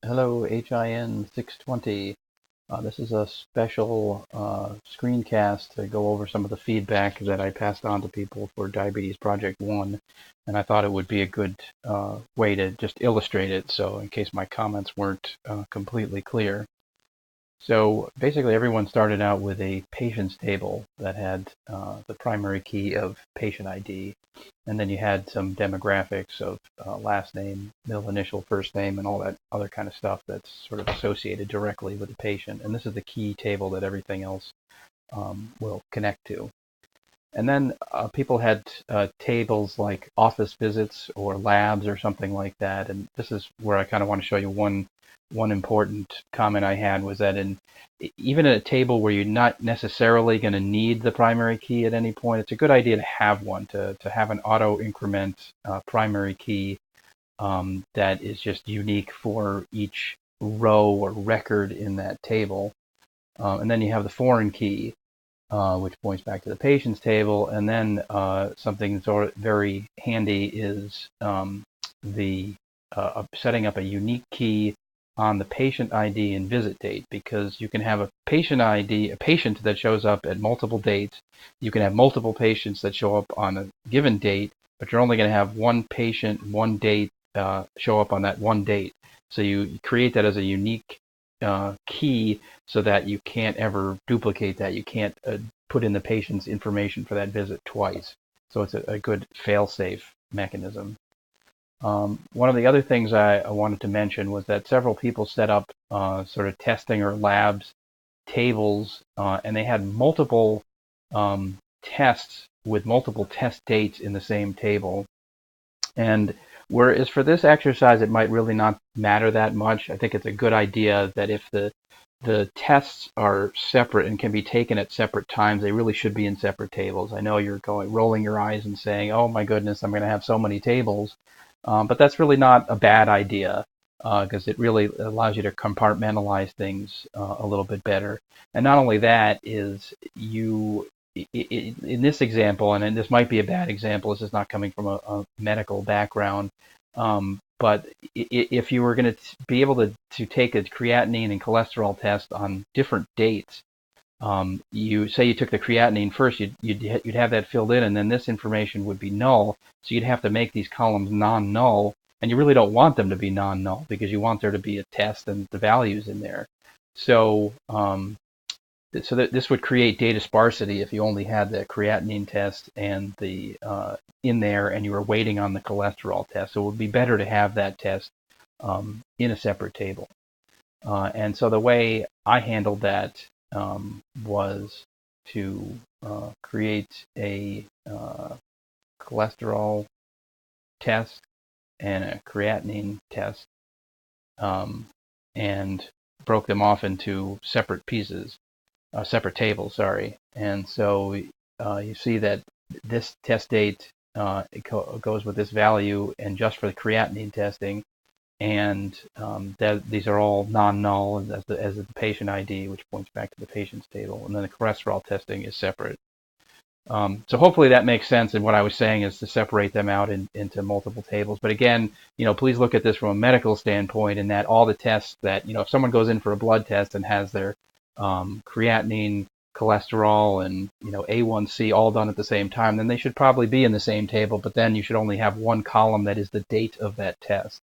Hello, HIN620. This is a special screencast to go over some of the feedback that I passed on to people for Diabetes Project 1, and I thought it would be a good way to just illustrate it, so in case my comments weren't completely clear. So basically everyone started out with a patient's table that had the primary key of patient ID, and then you had some demographics of last name, middle initial, first name, and all that other kind of stuff that's sort of associated directly with the patient. And this is the key table that everything else will connect to. And then people had tables like office visits or labs or something like that. And this is where I kind of want to show you one important comment I had was that even in a table where you're not necessarily going to need the primary key at any point, it's a good idea to have one, to have an auto increment primary key that is just unique for each row or record in that table. And then you have the foreign key, which points back to the patient's table. And then something sort of very handy is the setting up a unique key on the patient ID and visit date, because you can have a patient ID, a patient that shows up at multiple dates. You can have multiple patients that show up on a given date, but you're only going to have one patient, one date show up on that one date. So you create that as a unique key so that you can't ever duplicate that. You can't put in the patient's information for that visit twice. So it's a good fail-safe mechanism. One of the other things I wanted to mention was that several people set up sort of testing or labs tables, and they had multiple tests with multiple test dates in the same table. And whereas for this exercise, it might really not matter that much. I think it's a good idea that if the tests are separate and can be taken at separate times, they really should be in separate tables. I know you're rolling your eyes and saying, oh my goodness, I'm going to have so many tables. But that's really not a bad idea because it really allows you to compartmentalize things a little bit better. And not only that is in this example, and this might be a bad example, this is not coming from a medical background, but if you were going to be able to take a creatinine and cholesterol test on different dates, you say you took the creatinine first, you'd have that filled in, and then this information would be null. So you'd have to make these columns non-null, and you really don't want them to be non-null because you want there to be a test and the values in there. So this would create data sparsity if you only had the creatinine test and the in there, and you were waiting on the cholesterol test. So it would be better to have that test in a separate table. And so the way I handled that was to create a cholesterol test and a creatinine test, and broke them off into separate pieces, separate tables, sorry. And so you see that this test date goes with this value, and just for the creatinine testing, and these are all non-null as the patient ID, which points back to the patient's table, and then the cholesterol testing is separate. So hopefully that makes sense, and what I was saying is to separate them out into multiple tables. But again, please look at this from a medical standpoint, in that all the tests that, if someone goes in for a blood test and has their creatinine, cholesterol, and A1C all done at the same time, then they should probably be in the same table, but then you should only have one column that is the date of that test.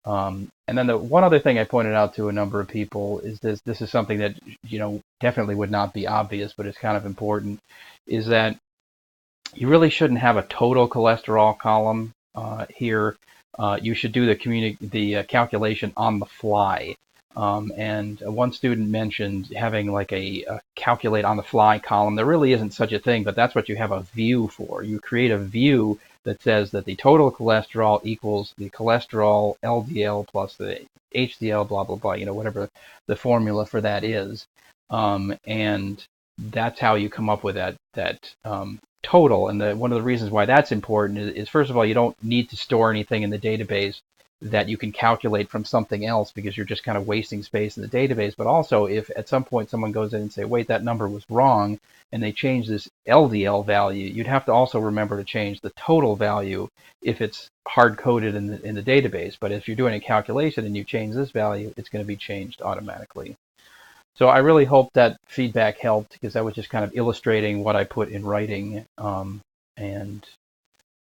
And then the one other thing I pointed out to a number of people is this is something that definitely would not be obvious, but it's kind of important, is that you really shouldn't have a total cholesterol column here. You should do the calculation on the fly. And one student mentioned having like a calculate on the fly column. There really isn't such a thing, but that's what you have a view for. You create a view that says that the total cholesterol equals the cholesterol LDL plus the HDL, blah, blah, blah, whatever the formula for that is. And that's how you come up with that total. And one of the reasons why that's important is, first of all, you don't need to store anything in the database that you can calculate from something else because you're just kind of wasting space in the database. But also, if at some point someone goes in and say, wait, that number was wrong, and they change this LDL value, you'd have to also remember to change the total value if it's hard-coded in the database. But if you're doing a calculation and you change this value, it's going to be changed automatically. So I really hope that feedback helped, because that was just kind of illustrating what I put in writing. And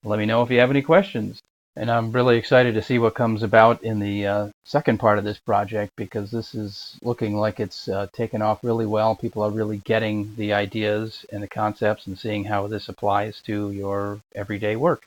let me know if you have any questions. And I'm really excited to see what comes about in the second part of this project, because this is looking like it's taken off really well. People are really getting the ideas and the concepts and seeing how this applies to your everyday work.